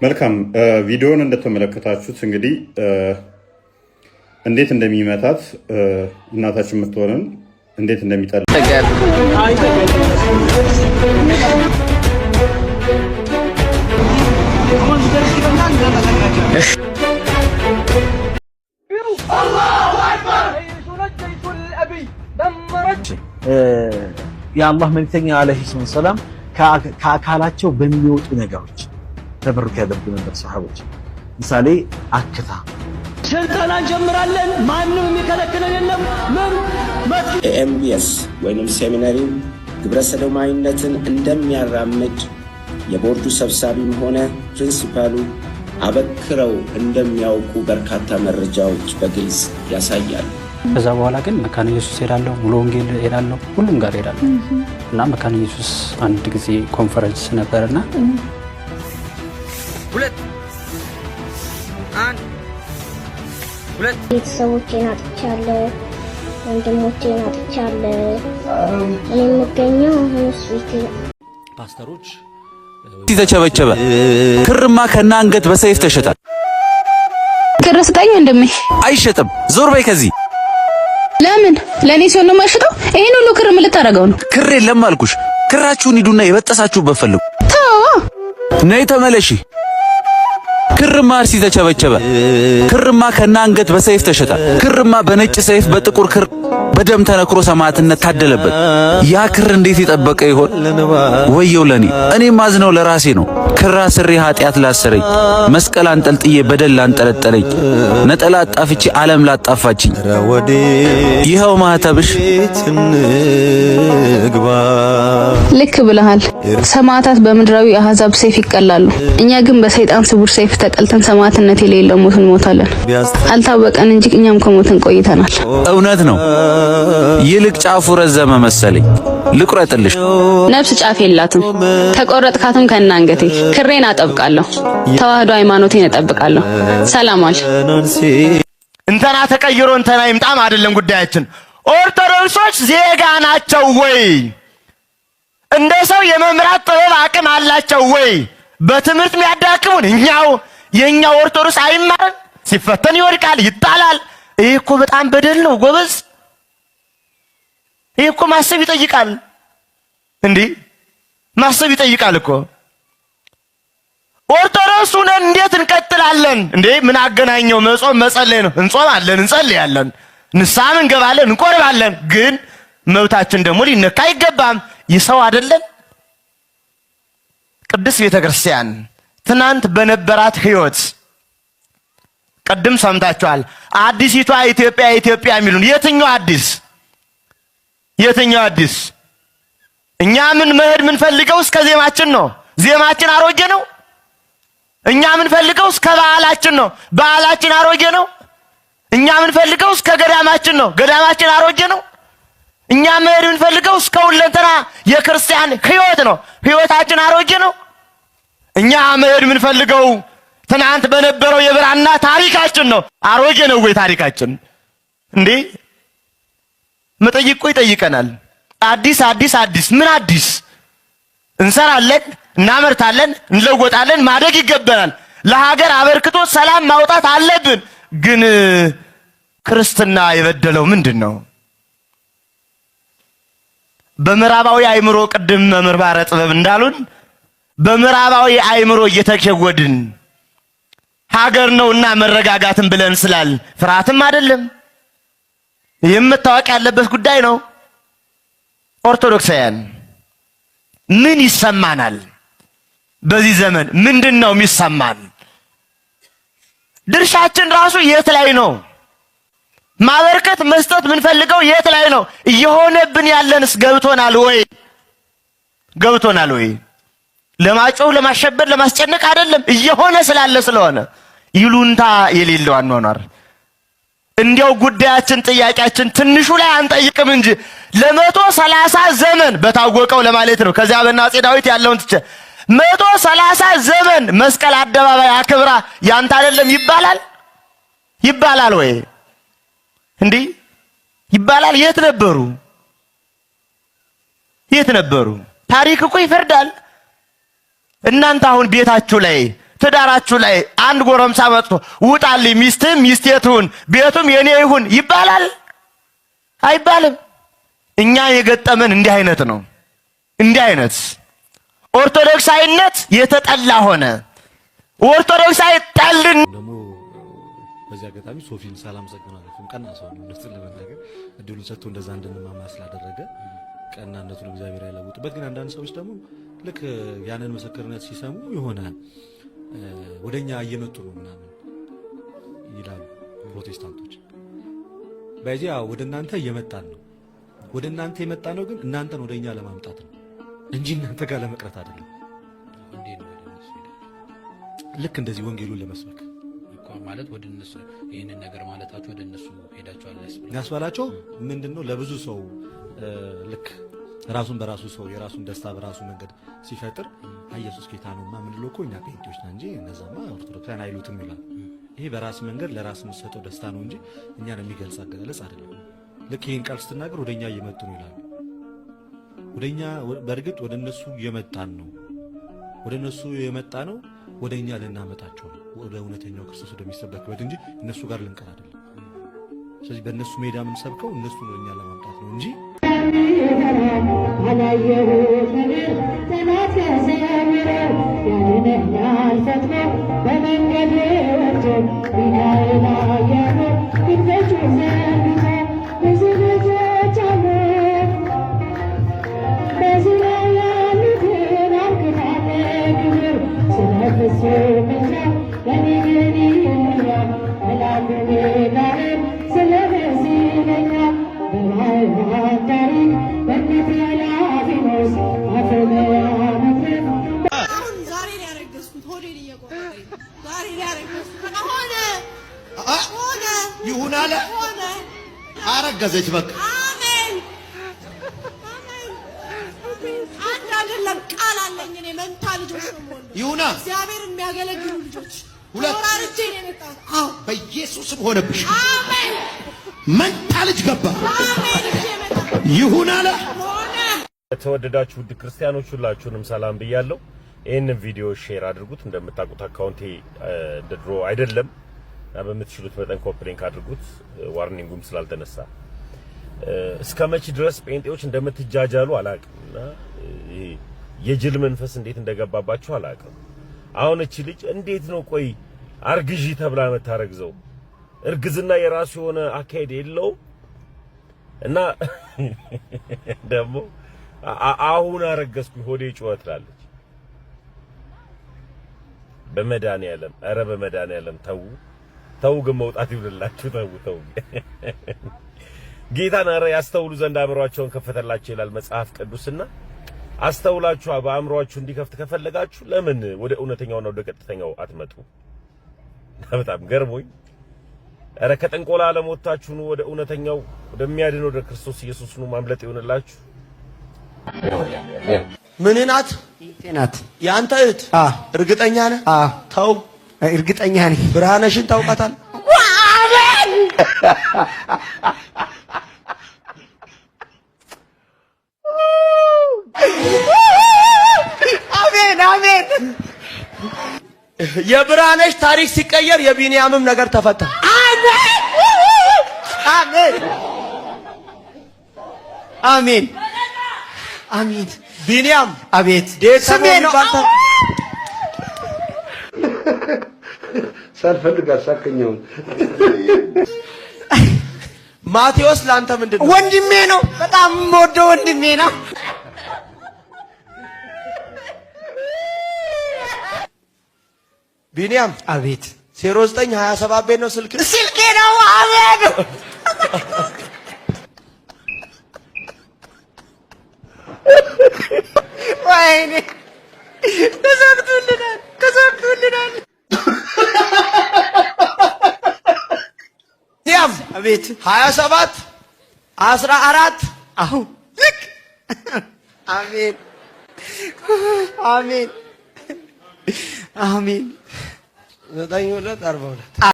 መልካም ቪዲዮውን እንደተመለከታችሁት እንግዲህ እንዴት እንደሚመታት እናታችን የምትሆንን እንዴት እንደሚጠላ የአላህ መልእክተኛ አለይሂ ሰላም ከአካላቸው በሚወጡ ነገሮች ተበሩክ ያደርጉ ነበር። ሰሃቦች ምሳሌ አክታ ስልጠና እንጀምራለን፣ ማንም የሚከለክለን የለም። ኤምቢኤስ ወይንም ሴሚናሪ ግብረ ሰዶማዊነትን እንደሚያራምድ የቦርዱ ሰብሳቢም ሆነ ፕሪንሲፓሉ አበክረው እንደሚያውቁ በርካታ መረጃዎች በግልጽ ያሳያሉ። ከዛ በኋላ ግን መካነ ኢየሱስ ሄዳለሁ፣ ሙሉ ወንጌል ሄዳለሁ፣ ሁሉም ጋር ሄዳለሁ እና መካነ ኢየሱስ አንድ ጊዜ ኮንፈረንስ ነበርና ቤተሰቦቼን አጥቻለሁ፣ ወንድሞቼን አጥቻለሁ። እኔ የምገኘው እሱ ፓስተሮች ተቸበቸበ ክርማ ከና አንገት በሰይፍ ተሸጣል። ክር ስጠኝ ወንድሜ። አይሸጥም፣ ዞር በይ ከዚህ። ለምን? ለኔ ሲሆን ነው የማይሸጠው? ይሄን ሁሉ ክር ምን ልታረገው ነው? ክር የለም አልኩሽ። ክራችሁን ሂዱና የበጠሳችሁበት ፈልጉ። ተው ነይ ተመለሺ። ክርማ አርሲ ተቸበቸበ። ክርማ ከና አንገት በሰይፍ ተሸጣል። ክርማ በነጭ ሰይፍ በጥቁር ክር በደም ተነክሮ ሰማዕትነት ታደለበት። ያ ክር እንዴት ይጠበቀ ይሆን? ወየው ለኔ። እኔ ማዝነው ለራሴ ነው። ክራ ስሬ ኃጢአት ላሰረኝ፣ መስቀል አንጠልጥዬ በደል ላንጠለጠለኝ፣ ነጠላ አጣፍቼ ዓለም ላጣፋችኝ። ይኸው ማህተብሽ። ልክ ብለሃል። ሰማዕታት በምድራዊ አህዛብ ሰይፍ ይቀላሉ። እኛ ግን በሰይጣን ስውር ሰይፍ ተቀልተን ሰማዕትነት የሌለው ሞት እንሞታለን። አልታወቀን እንጂ እኛም ከሞትን ቆይተናል። እውነት ነው። ይልቅ ጫፉ ረዘመ መሰለኝ። ልቁረጥልሽ። ነፍስ ጫፍ የላትም። ከቆረጥካትም ከና አንገቴ ክሬን አጠብቃለሁ። ተዋህዶ ሃይማኖቴን እጠብቃለሁ። ሰላም አለ። እንተና ተቀይሮ እንተና ይምጣም አይደለም ጉዳያችን። ኦርቶዶክሶች ዜጋ ናቸው ወይ? እንደ ሰው የመምራት ጥበብ አቅም አላቸው ወይ? በትምህርት የሚያዳክሙን የኛው ኦርቶዶክስ አይማርም። ሲፈተን ይወድቃል፣ ይጣላል። ይሄ እኮ በጣም በደል ነው ጎበዝ። ይሄ እኮ ማሰብ ይጠይቃል። እንዴ ማሰብ ይጠይቃል እኮ። ኦርቶዶክስ ሆነን እንዴት እንቀጥላለን እንዴ? ምን አገናኘው? መጾም መጸለይ ነው። እንጾማለን፣ እንጸልያለን፣ ንስሐም እንገባለን፣ እንቆርባለን። ግን መብታችን ደግሞ ሊነካ አይገባም። ይሰው አይደለም። ቅድስት ቤተክርስቲያን ትናንት በነበራት ህይወት ቀድም ሰምታችኋል። አዲሲቷ ኢትዮጵያ ኢትዮጵያ የሚሉን የትኛው አዲስ? እኛ መሄድ ፈልገው እስከ ዜማችን ነው። ዜማችን አሮጌ ነው። እኛ ፈልገው እስከ በዓላችን ነው። በዓላችን አሮጌ ነው። እኛ ፈልገው እስከ ገዳማችን ነው። ገዳማችን አሮጌ ነው። እኛ መሄድ ፈልገው እስከ ሁለንተና የክርስቲያን ህይወት ነው። ህይወታችን አሮጌ ነው። እኛ መሄድ ፈልገው ትናንት በነበረው የብራና ታሪካችን ነው። አሮጌ ነው ወይ ታሪካችን? እንዴ መጠይቁ ይጠይቀናል። አዲስ ምን አዲስ? እንሰራለን፣ እናመርታለን፣ እንለወጣለን፣ ማደግ ይገባናል። ለሀገር አበርክቶ ሰላም ማውጣት አለብን። ግን ክርስትና የበደለው ምንድነው? በምዕራባዊ አእምሮ ቅድም መምህር ባረ ጥበብ እንዳሉን በምዕራባዊ አእምሮ እየተሸወድን ሀገር ነውና መረጋጋትን ብለን ስላል ፍርሃትም አይደለም። የምታወቅ ያለበት ጉዳይ ነው። ኦርቶዶክሳውያን ምን ይሰማናል? በዚህ ዘመን ምንድነው የሚሰማን? ድርሻችን ራሱ የት ላይ ነው? ማበርከት መስጠት ምንፈልገው የት ላይ ነው? እየሆነብን ያለንስ ገብቶናል ወይ? ለማጮህ ለማሸበር ለማስጨነቅ አይደለም፣ እየሆነ ስለሆነ ይሉንታ የሌለው አኗኗር። እንዲያው ጉዳያችን ጥያቄያችን ትንሹ ላይ አንጠይቅም እንጂ ለ130 ዘመን በታወቀው ለማለት ነው። ከዚያ በአፄ ዳዊት ያለውን ትቼ 130 ዘመን መስቀል አደባባይ አክብራ ያንተ አይደለም ይባላል ወይ? እንዴ ይባላል? የት ነበሩ? ታሪክ እኮ ይፈርዳል። እናንተ አሁን ቤታችሁ ላይ ትዳራችሁ ላይ አንድ ጎረምሳ መጥቶ ውጣልኝ ሚስትህም ሚስቴ ትሁን ቤቱም የኔ ይሁን ይባላል? አይባልም። እኛ የገጠመን እንዲህ አይነት ነው። እንዲህ አይነት ኦርቶዶክሳዊነት የተጠላ ሆነ። ኦርቶዶክሳዊ ጠልን ደግሞ በዚህ አጋጣሚ ሶፊን ሰላም ዘግናለሁ። ቀና ሰው ነው ለመናገር እድሉን ሰጥቶ እንደዛ እንድንማማ ስላደረገ ቀናነቱን እግዚአብሔር ያለውጥበት። ግን አንዳንድ ሰዎች ደግሞ ልክ ያንን ምስክርነት ሲሰሙ የሆነ ወደኛ እየመጡ ነው ምናምን ይላሉ ፕሮቴስታንቶች። በዚያ ወደ እናንተ እየመጣን ነው። ወደ እናንተ የመጣ ነው ግን እናንተን ወደኛ ለማምጣት ነው እንጂ እናንተ ጋር ለመቅረት አይደለም። ልክ እንደዚህ ወንጌሉን ለመስበክ ማለት ወደ እነሱ ይሄንን ነገር ማለታቸው ወደ እነሱ ሄዳቸዋል ያስባላቸው ምንድነው? ለብዙ ሰው ልክ ራሱን በራሱ ሰው የራሱን ደስታ በራሱ መንገድ ሲፈጥር ኢየሱስ ጌታ ነውና ምን ልኮ እኛ ጴንጤዎች ነን እንጂ እነዛማ ኦርቶዶክሳውያን አይሉትም ይላል። ይሄ በራስ መንገድ ለራስ የምትሰጠው ደስታ ነው እንጂ እኛን የሚገልጽ አገላለጽ አይደለም። ልክ ይሄን ቃል ስትናገር ወደኛ እየመጡ ነው ይላል። ወደኛ በእርግጥ ወደ እነሱ እየመጣን ነው። ወደ እነሱ የመጣ ነው ወደኛ ልናመጣቸው ነው ወደ እውነተኛው ክርስቶስ ወደሚሰበክበት እንጂ እነሱ ጋር ልንቀር አይደለም። ስለዚህ በእነሱ ሜዳ ምን ሰብከው እነሱ ወደኛ ለማምጣት ነው እንጂ ይሁን አለ አረገዘች። በቃ አሜን አሜን። አንድ አይደለም ቃል አለኝ እኔ መንታ ልጆች ነው ሞል ይሁና እግዚአብሔር የሚያገለግሉ ልጆች ሁለት ወራርጄ ነው የመጣሁት። አዎ በኢየሱስም ሆነብሽ። አሜን። መንታ ልጅ ገባ። አሜን። ይሁን አለ ሆነ። የተወደዳችሁ ውድ ክርስቲያኖች ሁላችሁንም ሰላም ብያለሁ። ይህንን ቪዲዮ ሼር አድርጉት። እንደምታውቁት አካውንቴ እንደ ድሮ አይደለም። በምትችሉት መጠን ኮፒ ሊንክ አድርጉት። ዋርኒንጉም ስላልተነሳ እስከ መቼ ድረስ ጴንጤዎች እንደምትጃጃሉ አላቅምና የጅል መንፈስ እንዴት እንደገባባችሁ አላቅም። አሁን እቺ ልጅ እንዴት ነው ቆይ አርግዢ ተብላ መታረግዘው? እርግዝና የራሱ የሆነ አካሄድ የለው እና ደግሞ አሁን አረገዝኩኝ ሆዴ ጩኸት ትላለች። በመድኃኒዓለም ኧረ በመድኃኒዓለም ተው ግን መውጣት ይብልላችሁ። ተው ጌታን ኧረ ያስተውሉ ዘንድ አእምሯቸውን ከፈተላቸው ይላል መጽሐፍ ቅዱስና አስተውላችሁ በአእምሯችሁ እንዲከፍት ከፈለጋችሁ ለምን ወደ እውነተኛውና ወደ ቀጥተኛው አትመጡ? በጣም ገርሞኝ ኧረ ከጥንቆላ ዓለም ወጣችሁ ነው ወደ እውነተኛው ወደሚያድነው ወደ ክርስቶስ ኢየሱስ ነው ማምለጥ ይሆንላችሁ። ምን ናት? ናት ያንተ እህት? እርግጠኛ ነህ? ተው እርግጠኛ ነኝ። ብርሃነሽን ታውቃታል? አሜን አሜን። የብርሃነሽ ታሪክ ሲቀየር የቢንያምም ነገር ተፈታ። አሜን አሜን አሜን አሜን። ቢንያም አቤት ስሜ ነው። ሳልፈልግ አሳከኛው። ማቴዎስ ላንተ ምንድነው? ወንድሜ ነው። በጣም የምወደው ወንድሜ ነው። ቢንያም አቤት 0927 ቤት ነው ስልኬ ነው። አሜን ወይኔ ተዘግቶልናል። ቢንያም አቤት 27 14 አሁን ልክ አሜን አሜን አሜን 92 42